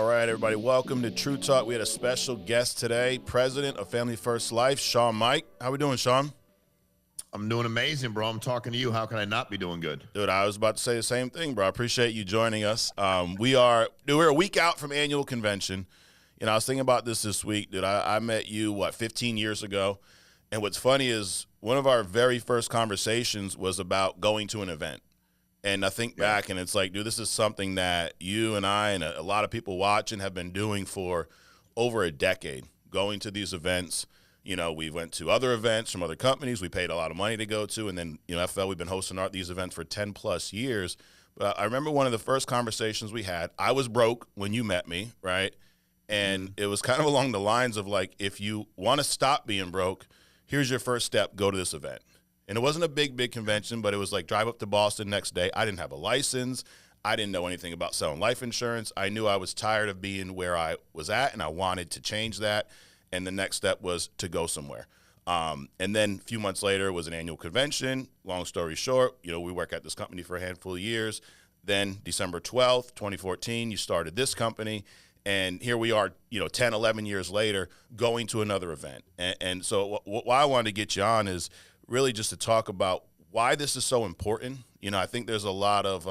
right, everybody, welcome to True Talk. We had a special guest today, President of Family First Life, Shawn Meaike. How we doing, Shawn? I'm doing amazing, bro. I'm talking to you. How can I not be doing good? Dude, I was about to say the same thing, bro. I appreciate you joining us. We're a week out from annual convention. I was thinking about this week, dude. I met you, 15 years ago? And what's funny is one of our very first conversations was about going to an event. And I think back, and it's like, dude, this is something that you and I and a lot of people watching have been doing for over a decade, going to these events. We went to other events from other companies we paid a lot of money to go to. And then, FL, we've been hosting these events for 10-plus years. But I remember one of the first conversations we had, I was broke when you met me, right? And it was kind of along the lines of like, if you want to stop being broke, here's your first step, go to this event. And it wasn't a big convention, but it was like drive up to Boston next day. I didn't have a license. I didn't know anything about selling life insurance. I knew I was tired of being where I was at, and I wanted to change that. And the next step was to go somewhere. And then a few months later was an annual convention. Long story short, we work at this company for a handful of years. Then December 12th, 2014, you started this company. And here we are, 10, 11 years later, going to another event. And so why I wanted to get you on is really just to talk about why this is so important. I think there's a lot of,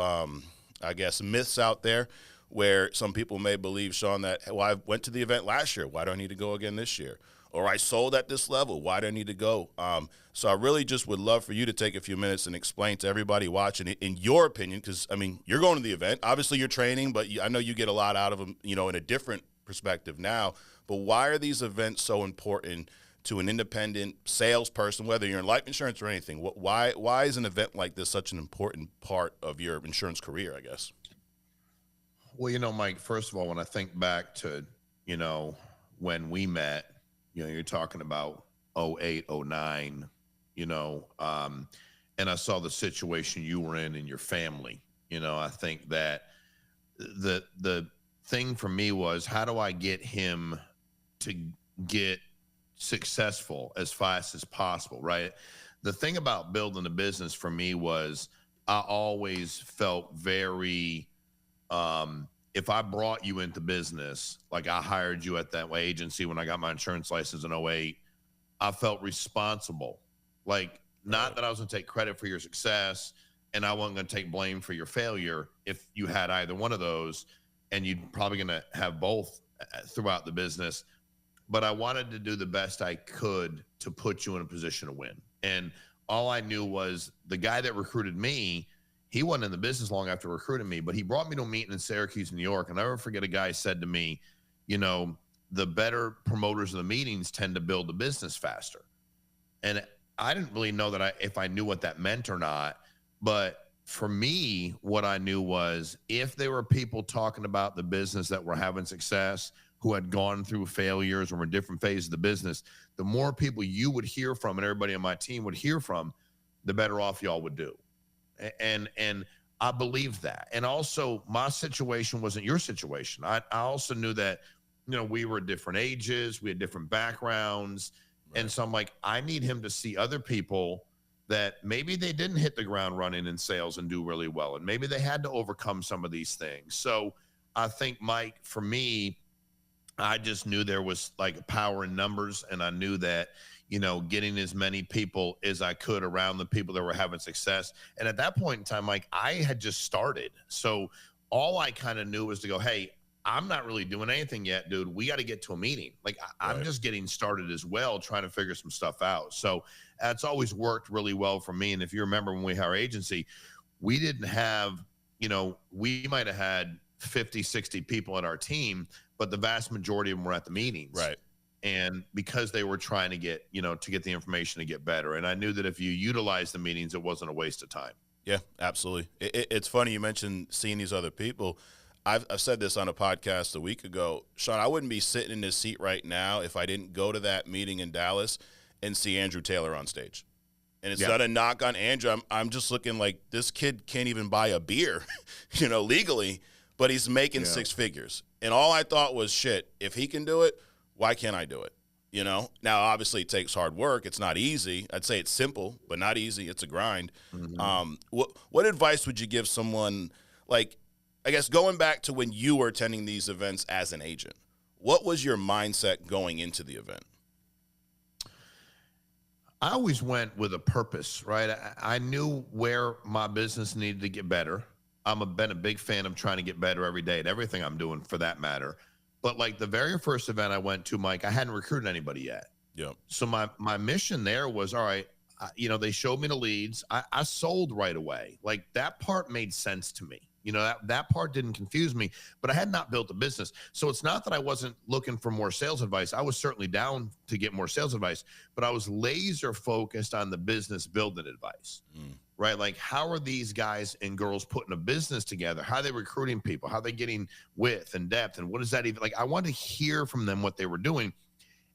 myths out there where some people may believe, Shawn, that, well, I went to the event last year. Why do I need to go again this year? Or I sold at this level. Why do I need to go? So I really just would love for you to take a few minutes and explain to everybody watching, in your opinion, because, you're going to the event. Obviously, you're training, but I know you get a lot out of them, in a different perspective now. But why are these events so important to an independent salesperson, whether you're in life insurance or anything? Why is an event like this such an important part of your insurance career, I guess? Well, Mike, first of all, when I think back to, when we met, you're talking about 08, 09, and I saw the situation you were in and your family. I think that the thing for me was, how do I get him to get successful as fast as possible, right? The thing about building a business for me was I always felt very, if I brought you into business, like I hired you at that agency when I got my insurance license in 08, I felt responsible. Like, not that I was going to take credit for your success and I wasn't going to take blame for your failure if you had either one of those, and you're probably going to have both throughout the business. But I wanted to do the best I could to put you in a position to win. And all I knew was the guy that recruited me, he wasn't in the business long after recruiting me, but he brought me to a meeting in Syracuse, New York. And I'll never forget, a guy said to me, the better promoters of the meetings tend to build the business faster. And I didn't really know if I knew what that meant or not. But for me, what I knew was, if there were people talking about the business that were having success, who had gone through failures or were in different phases of the business, the more people you would hear from and everybody on my team would hear from, the better off y'all would do. And I believed that. And also, my situation wasn't your situation. I also knew that, we were different ages, we had different backgrounds. Right. And so I'm like, I need him to see other people that maybe they didn't hit the ground running in sales and do really well. And maybe they had to overcome some of these things. So I think, Mike, for me, I just knew there was like power in numbers, and I knew that, getting as many people as I could around the people that were having success. And at that point in time, Mike, I had just started. So all I kind of knew was to go, hey, I'm not really doing anything yet, dude. We got to get to a meeting. Like, I'm just getting started as well, trying to figure some stuff out. So that's always worked really well for me. And if you remember, when we had our agency, we didn't have, we might have had 50, 60 people on our team, but the vast majority of them were at the meetings. Right. And because they were trying to get, to get the information to get better. And I knew that if you utilize the meetings, it wasn't a waste of time. Yeah, absolutely. It's funny you mentioned seeing these other people. I've said this on a podcast a week ago. Shawn, I wouldn't be sitting in this seat right now if I didn't go to that meeting in Dallas and see Andrew Taylor on stage. And it's not a knock on Andrew. I'm just looking like, this kid can't even buy a beer, legally, but he's making six figures. And all I thought was, shit, if he can do it, why can't I do it? Now, obviously it takes hard work. It's not easy. I'd say it's simple, but not easy. It's a grind. Mm-hmm. What advice would you give someone, like, I guess going back to when you were attending these events as an agent, what was your mindset going into the event? I always went with a purpose, right? I knew where my business needed to get better. Been a big fan of trying to get better every day at everything I'm doing for that matter. But like the very first event I went to, Mike, I hadn't recruited anybody yet. Yeah. So my mission there was, all right, they showed me the leads. I sold right away. Like that part made sense to me. That part didn't confuse me, but I had not built a business. So it's not that I wasn't looking for more sales advice. I was certainly down to get more sales advice, but I was laser focused on the business building advice, right? Like how are these guys and girls putting a business together? How are they recruiting people? How are they getting width and depth? And what is that even like? I wanted to hear from them what they were doing.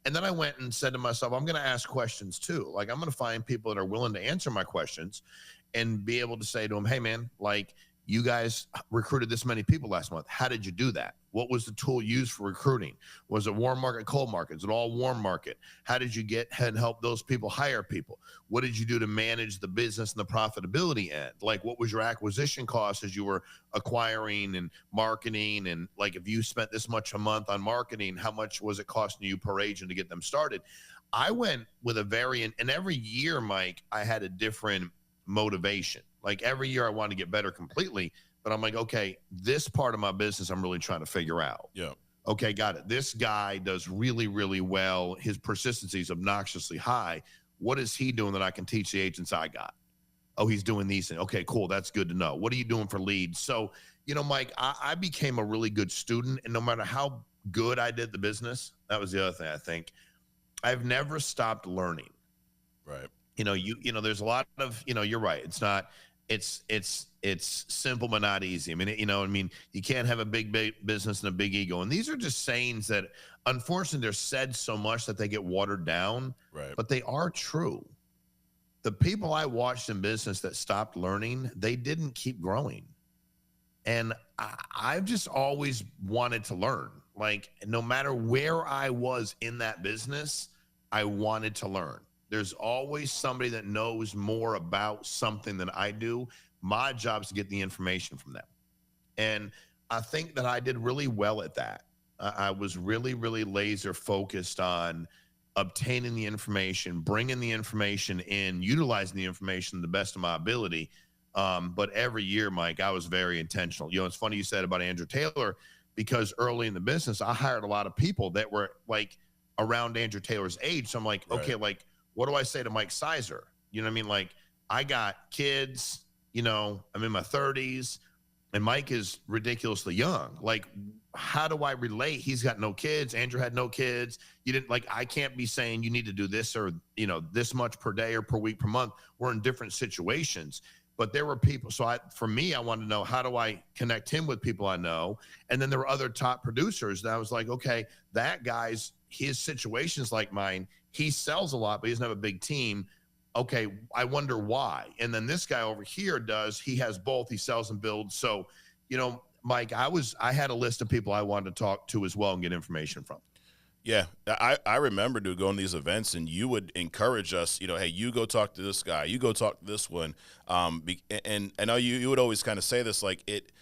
And then I went and said to myself, I'm going to ask questions too. Like I'm going to find people that are willing to answer my questions and be able to say to them, hey man, like you guys recruited this many people last month. How did you do that? What was the tool used for recruiting? Was it warm market, cold market? Is it all warm market? How did you get and help those people hire people? What did you do to manage the business and the profitability end? Like what was your acquisition cost as you were acquiring and marketing? And like if you spent this much a month on marketing, how much was it costing you per agent to get them started? I went with a variant, and every year, Mike, I had a different motivation. Like every year I wanted to get better completely, but I'm like, okay, this part of my business I'm really trying to figure out. Yeah. Okay, got it. This guy does really, really well. His persistency is obnoxiously high. What is he doing that I can teach the agents I got? Oh, he's doing these things. Okay, cool. That's good to know. What are you doing for leads? So, Mike, I became a really good student, and no matter how good I did the business, that was the other thing I think, I've never stopped learning. Right. There's a lot of, you're right. It's simple but not easy. I mean, you can't have a big business and a big ego. And these are just sayings that unfortunately they're said so much that they get watered down, right? But they are true. The people I watched in business that stopped learning, they didn't keep growing. And I've just always wanted to learn. Like no matter where I was in that business, I wanted to learn. There's always somebody that knows more about something than I do. My job is to get the information from them. And I think that I did really well at that. I was really, really laser focused on obtaining the information, bringing the information in, utilizing the information to the best of my ability. But every year, Mike, I was very intentional. It's funny you said about Andrew Taylor, because early in the business, I hired a lot of people that were like around Andrew Taylor's age. So I'm like, right. Okay, like, what do I say to Mike Sizer? You know what I mean? Like, I got kids, I'm in my 30s, and Mike is ridiculously young. Like, how do I relate? He's got no kids. Andrew had no kids. I can't be saying you need to do this or, this much per day or per week, per month. We're in different situations. But there were people. So for me, I wanted to know, how do I connect him with people I know? And then there were other top producers that I was like, okay, that guy's, his situation's like mine. He sells a lot, but he doesn't have a big team. Okay, I wonder why. And then this guy over here he has both. He sells and builds. So, Mike, I had a list of people I wanted to talk to as well and get information from. Yeah, I remember going to these events, and you would encourage us, hey, you go talk to this guy, you go talk to this one. And I know you would always kind of say this, like it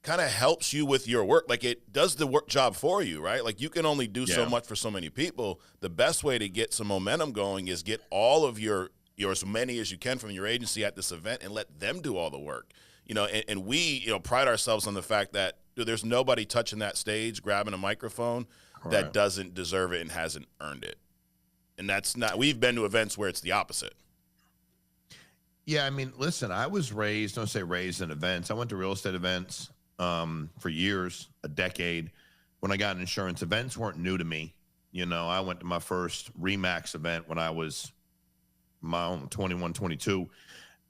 kind of helps you with your work. Like it does the work job for you, right? Like you can only do so much for so many people. The best way to get some momentum going is get all of your as many as you can from your agency at this event and let them do all the work. And we, pride ourselves on the fact that there's nobody touching that stage, grabbing a microphone that doesn't deserve it and hasn't earned it. And that's not, we've been to events where it's the opposite. Yeah. I mean, listen, I was raised in events. I went to real estate events for years, a decade. When I got in insurance, events weren't new to me. I went to my first Remax event when I was my own 21, 22,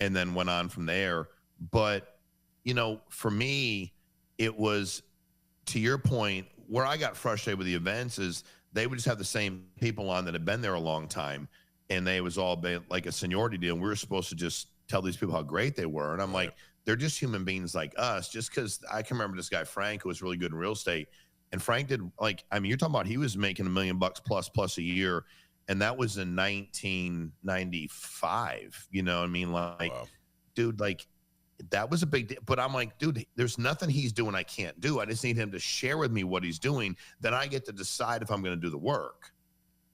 and then went on from there. But, for me, it was, to your point, where I got frustrated with the events is they would just have the same people on that had been there a long time, and they was all like a seniority deal. And we were supposed to just tell these people how great they were. And I'm like, they're just human beings like us. Just because I can remember this guy, Frank, who was really good in real estate. And Frank did you're talking about, he was making $1 million plus a year. And that was in 1995, Dude, that was a big deal. But I'm like, dude, there's nothing he's doing I can't do. I just need him to share with me what he's doing. Then I get to decide if I'm going to do the work.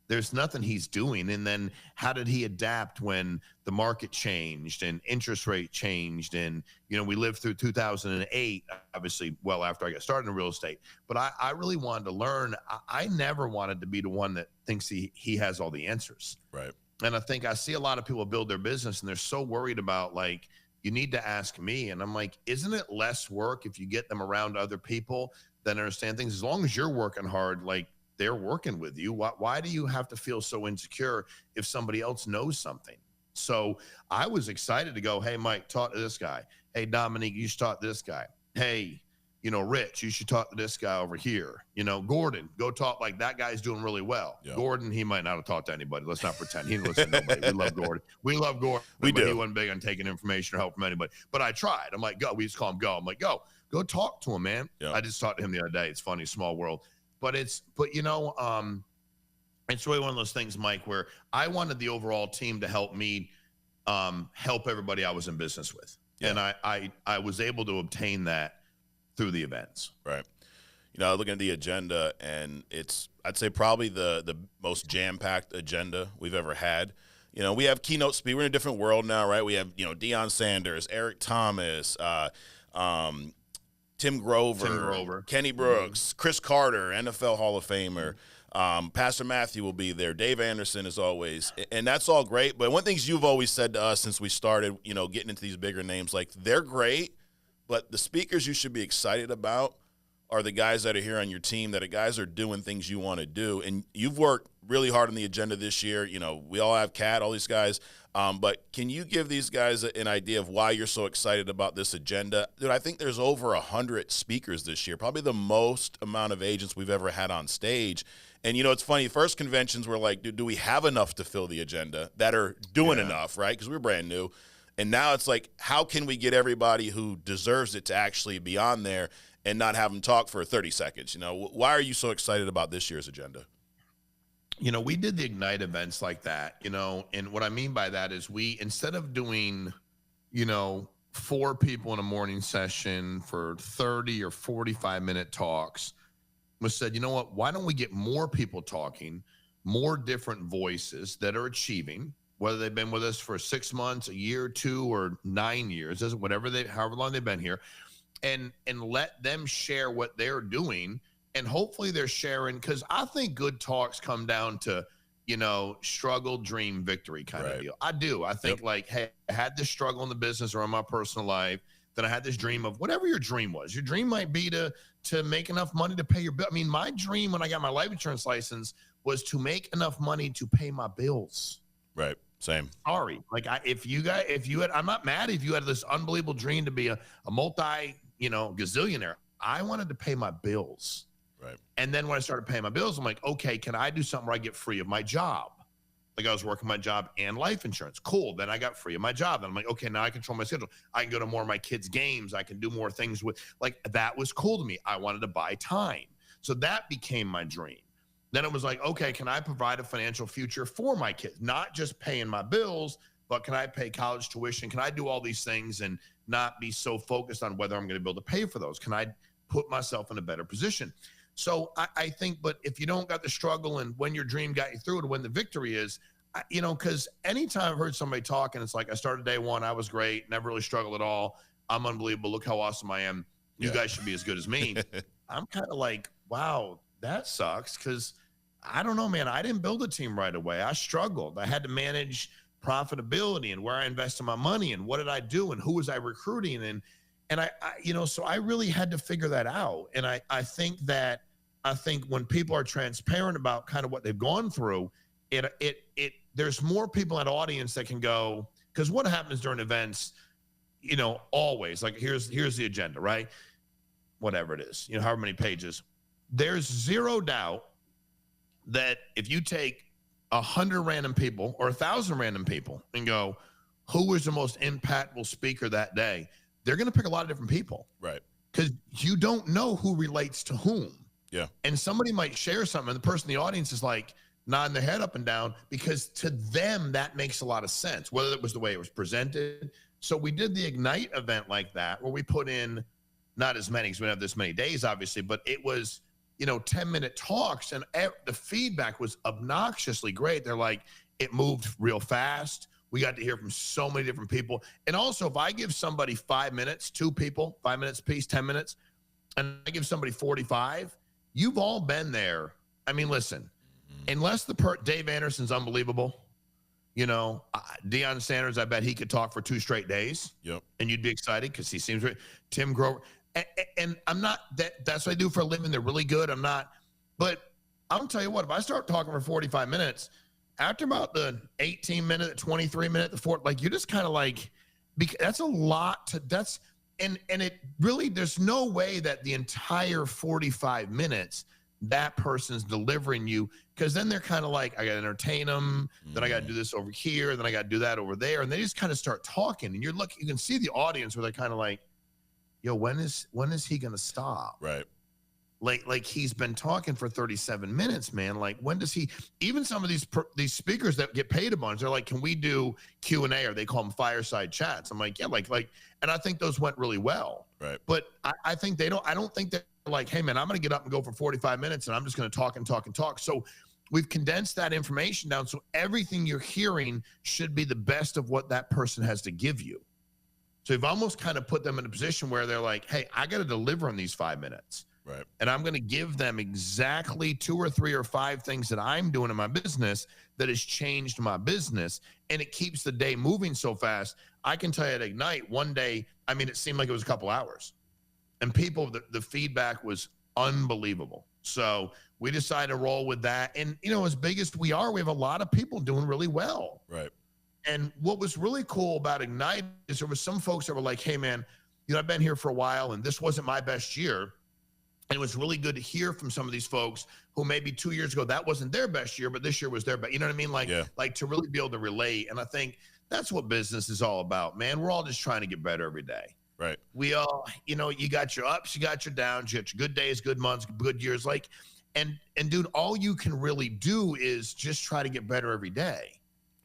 There's nothing he's doing. And then how did he adapt when the market changed and interest rate changed? And, we lived through 2008, obviously, well after I got started in real estate. But I really wanted to learn. I never wanted to be the one that thinks he has all the answers. Right. And I think I see a lot of people build their business and they're so worried about, like, you need to ask me. And I'm like, isn't it less work if you get them around other people that understand things? As long as you're working hard, like, they're working with you. Why do you have to feel so insecure if somebody else knows something? So I was excited to go, hey, Mike, talk to this guy. Hey, Dominique, you should talk to this guy. Hey, Rich, you should talk to this guy over here. Gordon, go talk, like, that guy's doing really well. Yep. Gordon, he might not have talked to anybody. Let's not pretend. He didn't listen to nobody. We love Gordon. We love Gordon. We do. He wasn't big on taking information or help from anybody. But I tried. I'm like, go. We just call him Go. I'm like, go talk to him, man. Yep. I just talked to him the other day. It's funny, small world. But it's really one of those things, Mike, where I wanted the overall team to help me help everybody I was in business with. Yeah. And I was able to obtain that through the events. Right. Looking at the agenda, and I'd say probably the most jam-packed agenda we've ever had. We have keynote speakers. We're in a different world now, right? We have, Deion Sanders, Eric Thomas, Tim Grover, Kenny Brooks, Chris Carter, NFL Hall of Famer. Pastor Matthew will be there. Dave Anderson, as always. And that's all great. But one of the things you've always said to us since we started, getting into these bigger names, like, they're great, but the speakers you should be excited about are the guys that are here on your team, that are guys that are doing things you want to do. And you've worked really hard on the agenda this year. We all have Cat, all these guys. But can you give these guys an idea of why you're so excited about this agenda? Dude, I think there's over 100 speakers this year, probably the most amount of agents we've ever had on stage. And, it's funny, first conventions were like, dude, do we have enough to fill the agenda that are doing enough, right? Because we're brand new. And now it's like, how can we get everybody who deserves it to actually be on there and not have them talk for 30 seconds? Why are you so excited about this year's agenda? We did the Ignite events like that, and what I mean by that is instead of doing, 4 people in a morning session for 30 or 45-minute talks, we said, you know what, why don't we get more people talking, more different voices that are achieving, whether they've been with us for 6 months, a year, 2, or 9 years, however long they've been here, and let them share what they're doing. And hopefully they're sharing, because I think good talks come down to, struggle, dream, victory kind of deal. I do. I think like, hey, I had this struggle in the business or in my personal life. Then I had this dream of whatever your dream was. Your dream might be to make enough money to pay your bill. I mean, my dream when I got my life insurance license was to make enough money to pay my bills. Right. Same. Sorry. Like I'm not mad if you had this unbelievable dream to be a multi, gazillionaire. I wanted to pay my bills. Right. And then when I started paying my bills, I'm like, okay, can I do something where I get free of my job? Like, I was working my job and life insurance. Cool. Then I got free of my job. Then I'm like, okay, now I control my schedule. I can go to more of my kids' games. I can do more things with, like, that was cool to me. I wanted to buy time. So that became my dream. Then it was like, okay, can I provide a financial future for my kids? Not just paying my bills, but can I pay college tuition? Can I do all these things and not be so focused on whether I'm going to be able to pay for those? Can I put myself in a better position? So I think, but if you don't got the struggle and when your dream got you through it, when the victory is, because anytime I've heard somebody talk and it's like, I started day one, I was great, never really struggled at all. I'm unbelievable. Look how awesome I am. You guys should be as good as me. I'm kind of like, wow, that sucks. Because I don't know, man, I didn't build a team right away. I struggled. I had to manage profitability and where I invested my money and what did I do and who was I recruiting and I so I really had to figure that out. And I think when people are transparent about kind of what they've gone through, there's more people in that audience that can go, because what happens during events, always like, here's the agenda, right? Whatever it is, however many pages, there's zero doubt that if you take 100 random people or 1,000 random people and go, who was the most impactful speaker that day? They're going to pick a lot of different people. Right. Because you don't know who relates to whom. Yeah. And somebody might share something, and the person in the audience is like nodding their head up and down because to them, that makes a lot of sense. Whether it was the way it was presented, So we did the Ignite event like that, where we put in not as many, because we don't have this many days, obviously, but it was, 10-minute talks, and the feedback was obnoxiously great. They're like, it moved real fast. We got to hear from so many different people. And also, if I give somebody 5 minutes, 2 people, 5 minutes apiece, 10 minutes, and I give somebody 45, you've all been there. I mean, listen, unless Dave Anderson's unbelievable, Deion Sanders, I bet he could talk for 2 straight days. Yep. And you'd be excited because he seems right. Tim Grover. And I'm not, that's what I do for a living. They're really good. I'm not, but I'll tell you what, if I start talking for 45 minutes, after about the 18-minute, 23-minute, the 4, like, you're just kind of like, that's a lot and it really, there's no way that the entire 45 minutes that person's delivering you, because then they're kind of like, I got to entertain them, then I got to do this over here, then I got to do that over there, and they just kind of start talking, and you can see the audience where they're kind of like, yo, when is he gonna stop? Right. Like he's been talking for 37 minutes, man. Like, when does he? Even some of these speakers that get paid a bunch, they're like, can we do Q&A, or they call them fireside chats? I'm like, yeah, like, and I think those went really well. Right. But I think I don't think they're like, hey man, I'm gonna get up and go for 45 minutes, and I'm just gonna talk and talk and talk. So we've condensed that information down, so everything you're hearing should be the best of what that person has to give you. So you've almost kind of put them in a position where they're like, hey, I got to deliver in these 5 minutes. Right. And I'm going to give them exactly 2 or 3 or 5 things that I'm doing in my business that has changed my business. And it keeps the day moving so fast. I can tell you at Ignite, one day, I mean, it seemed like it was a couple hours. And the feedback was unbelievable. So we decided to roll with that. And, as big as we are, we have a lot of people doing really well. Right. And what was really cool about Ignite is there was some folks that were like, hey man, I've been here for a while and this wasn't my best year. And it was really good to hear from some of these folks who maybe 2 years ago, that wasn't their best year, but this year was their best. You know what I mean? Like to really be able to relate. And I think that's what business is all about, man. We're all just trying to get better every day. Right. We all, you got your ups, you got your downs, you got your good days, good months, good years. Like, and dude, all you can really do is just try to get better every day.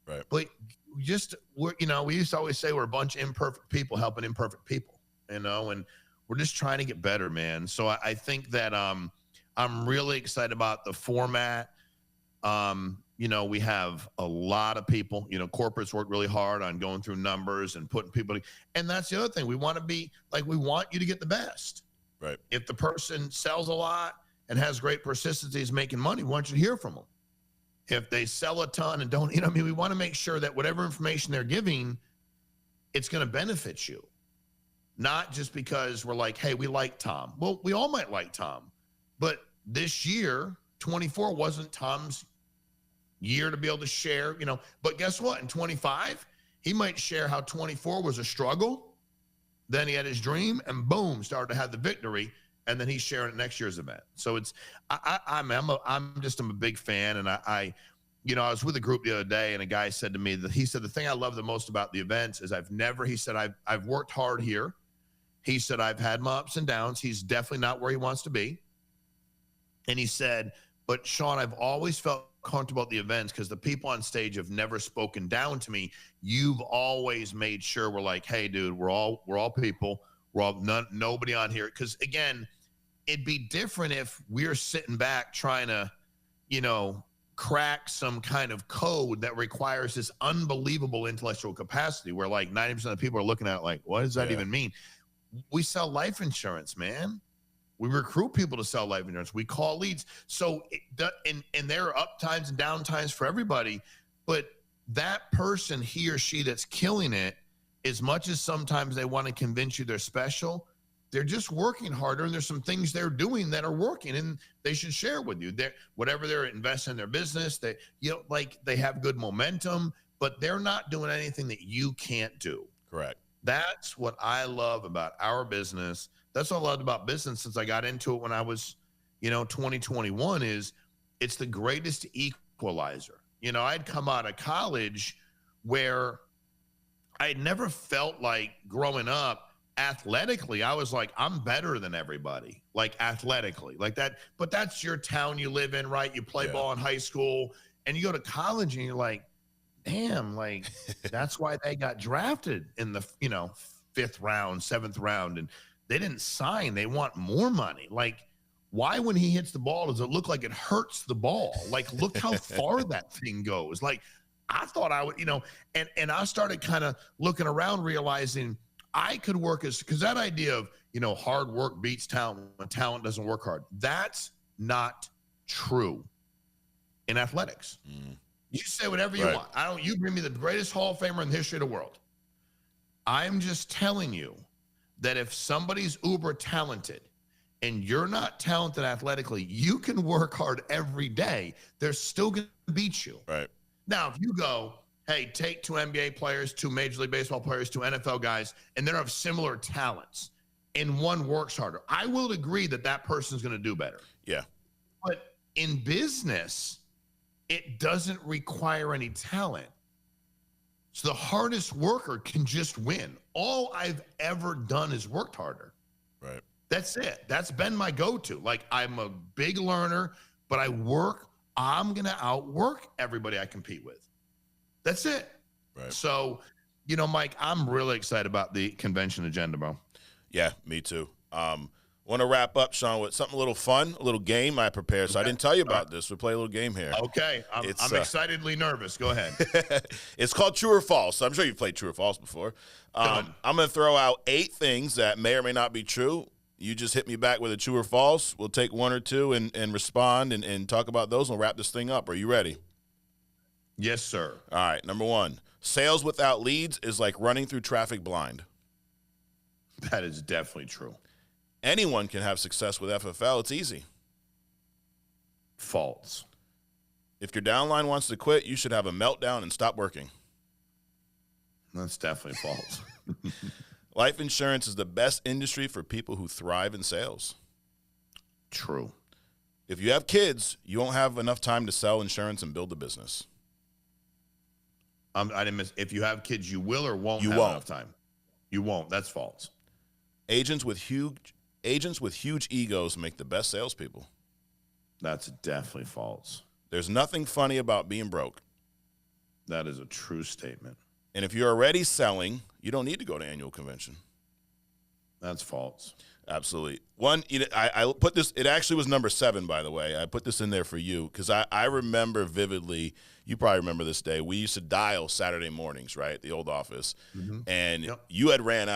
Right. But we used to always say we're a bunch of imperfect people helping imperfect people, and we're just trying to get better, man. So I think that I'm really excited about the format. We have a lot of people, corporates work really hard on going through numbers and putting people, and that's the other thing. We want you to get the best. Right. If the person sells a lot and has great persistency, is making money, we want you to hear from them. If they sell a ton and don't, we want to make sure that whatever information they're giving, it's going to benefit you. Not just because we're like, hey, we like Tom. Well, we all might like Tom, but this year, 24 wasn't Tom's year to be able to share, but guess what? In 25, he might share how 24 was a struggle. Then he had his dream and boom, started to have the victory. And then he's sharing it next year's event. So I'm a big fan. And I was with a group the other day, and a guy said to me that he said, the thing I love the most about the events is I've worked hard here. He said, I've had my ups and downs. He's definitely not where he wants to be. And he said, but Shawn, I've always felt comfortable at the events because the people on stage have never spoken down to me. You've always made sure we're like, hey dude, we're all people. We're all nobody on here. Cause again, it'd be different if we're sitting back trying to, crack some kind of code that requires this unbelievable intellectual capacity where like 90% of the people are looking at it like, what does that even mean? We sell life insurance, man. We recruit people to sell life insurance. We call leads. So, and there are up times and down times for everybody, but that person, he or she that's killing it, as much as sometimes they want to convince you they're special, they're just working harder, and there's some things they're doing that are working, and they should share with you. Whatever they're investing in their business, they have good momentum, but they're not doing anything that you can't do. Correct. That's what I love about our business. That's what I loved about business since I got into it when I was, 2021 is it's the greatest equalizer. I'd come out of college where I had never felt like growing up athletically, I was like, I'm better than everybody, like athletically, like that. But that's your town you live in, right? You play ball in high school and you go to college and you're like, damn, like that's why they got drafted in the, 5th round, 7th round, and they didn't sign. They want more money. Like, why when he hits the ball does it look like it hurts the ball? Like, look how far that thing goes. Like, I thought I would, and I started kind of looking around, realizing I could work because that idea of, hard work beats talent when talent doesn't work hard. That's not true in athletics. You say whatever you want. You bring me the greatest Hall of Famer in the history of the world. I'm just telling you that if somebody's uber talented and you're not talented athletically, you can work hard every day. They're still going to beat you. Right. Now, if you go, hey, take 2 NBA players, 2 Major League Baseball players, 2 NFL guys, and they're of similar talents, and one works harder, I will agree that that person's going to do better. Yeah. But in business, it doesn't require any talent. So the hardest worker can just win. All I've ever done is worked harder. Right. That's it. That's been my go-to. Like, I'm a big learner, but I'm going to outwork everybody I compete with. That's it. Right. So, Mike, I'm really excited about the convention agenda, bro. Yeah, me too. Want to wrap up, Shawn, with something a little fun, a little game I prepared. So I didn't tell you about this. We'll play a little game here. Okay. I'm excitedly nervous. Go ahead. It's called True or False. I'm sure you've played True or False before. I'm going to throw out 8 things that may or may not be true. You just hit me back with a true or false. We'll take 1 or 2 and respond and talk about those. And we'll wrap this thing up. Are you ready? Yes, sir. All right. Number 1, sales without leads is like running through traffic blind. That is definitely true. Anyone can have success with FFL. It's easy. False. If your downline wants to quit, you should have a meltdown and stop working. That's definitely false. Life insurance is the best industry for people who thrive in sales. True. If you have kids, you won't have enough time to sell insurance and build a business. I didn't miss. If you have kids, you will or won't have enough time. You won't. That's false. Agents with huge egos make the best salespeople. That's definitely false. There's nothing funny about being broke. That is a true statement. And if you're already selling, you don't need to go to annual convention. That's false. Absolutely. I put this, it actually was number 7, by the way. I put this in there for you because I remember vividly, you probably remember this day, we used to dial Saturday mornings, right, at the old office. Mm-hmm. And you had ran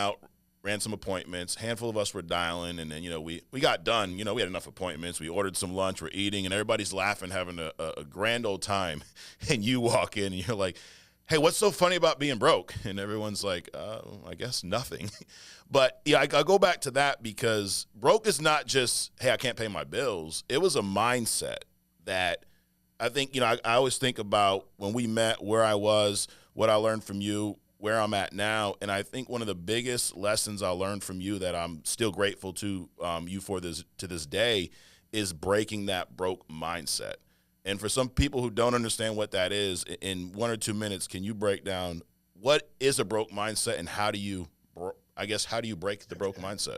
some appointments. A handful of us were dialing, and then, we got done. We had enough appointments. We ordered some lunch. We're eating, and everybody's laughing, having a grand old time. And you walk in, and you're like, hey, what's so funny about being broke? And everyone's like, I guess nothing. But, I go back to that because broke is not just, hey, I can't pay my bills. It was a mindset that I think, I always think about when we met, where I was, what I learned from you, where I'm at now. And I think one of the biggest lessons I learned from you that I'm still grateful to you for to this day is breaking that broke mindset. And for some people who don't understand what that is, in 1 or 2 minutes, can you break down what is a broke mindset and how do you break the broke mindset?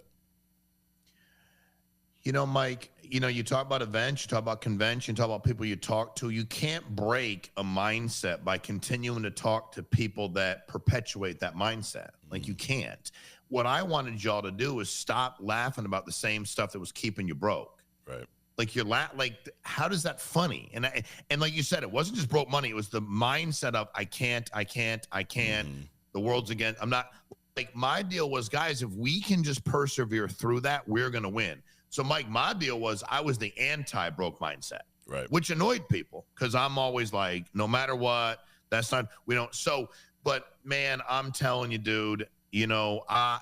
Mike, you talk about events, you talk about convention, you talk about people you talk to. You can't break a mindset by continuing to talk to people that perpetuate that mindset. Like, you can't. What I wanted y'all to do is stop laughing about the same stuff that was keeping you broke. Right. Like, how does that funny? And like you said, it wasn't just broke money. It was the mindset of I can't. The world's against. I'm not. Like, my deal was, guys, if we can just persevere through that, we're going to win. So, Mike, my deal was I was the anti-broke mindset, right? Which annoyed people because I'm always like, no matter what, that's not, we don't. So, but man, I'm telling you, dude, I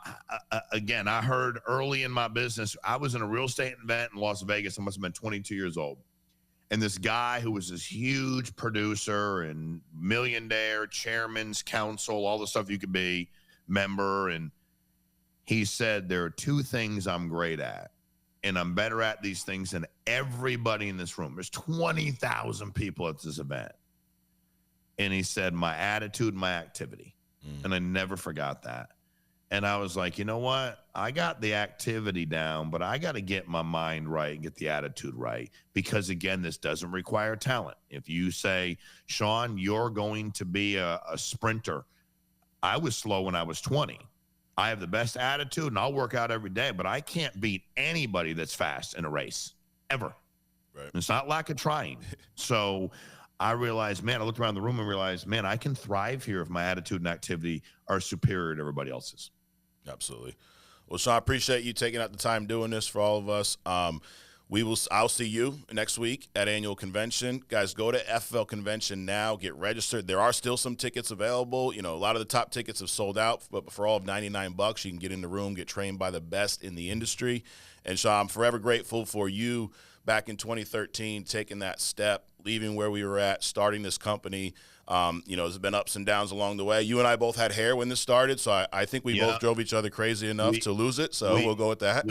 heard early in my business, I was in a real estate event in Las Vegas. I must have been 22 years old. And this guy who was this huge producer and millionaire, chairman's council, all the stuff you could be, member. And he said, there are 2 things I'm great at. And I'm better at these things than everybody in this room. There's 20,000 people at this event. And he said, my attitude, my activity. And I never forgot that. And I was like, you know what? I got the activity down, but I got to get my mind right and get the attitude right. Because again, this doesn't require talent. If you say, Shawn, you're going to be a sprinter. I was slow when I was 20. I have the best attitude and I'll work out every day, but I can't beat anybody that's fast in a race ever. Right. It's not lack of trying. So I realized, man, I looked around the room and realized, man, I can thrive here if my attitude and activity are superior to everybody else's. Absolutely. Well, Shawn, I appreciate you taking out the time doing this for all of us. I'll see you next week at annual convention. Guys, go to FFL convention now, get registered. There are still some tickets available. You know, a lot of the top tickets have sold out, but for all of $99, you can get in the room, get trained by the best in the industry. And Shawn, I'm forever grateful for you back in 2013 taking that step, leaving where we were at, starting this company. You know, there's been ups and downs along the way. You and I both had hair when this started, so I think we both drove each other crazy enough to lose it. So we'll go with that.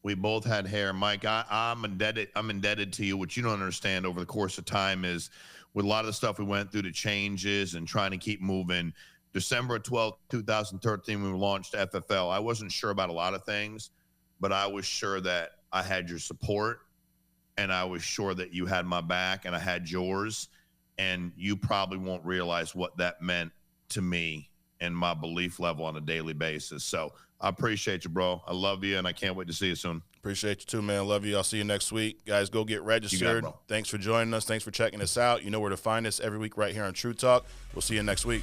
We both had hair, Mike. I'm indebted to you. What you don't understand over the course of time is, with a lot of the stuff we went through, the changes and trying to keep moving. December 12th, 2013, we launched FFL. I wasn't sure about a lot of things, but I was sure that I had your support, and I was sure that you had my back, and I had yours. And you probably won't realize what that meant to me and my belief level on a daily basis. So I appreciate you, bro. I love you, and I can't wait to see you soon. Appreciate you too, man. Love you. I'll see you next week. Guys, go get registered. Thanks for joining us. Thanks for checking us out. You know where to find us every week right here on True Talk. We'll see you next week.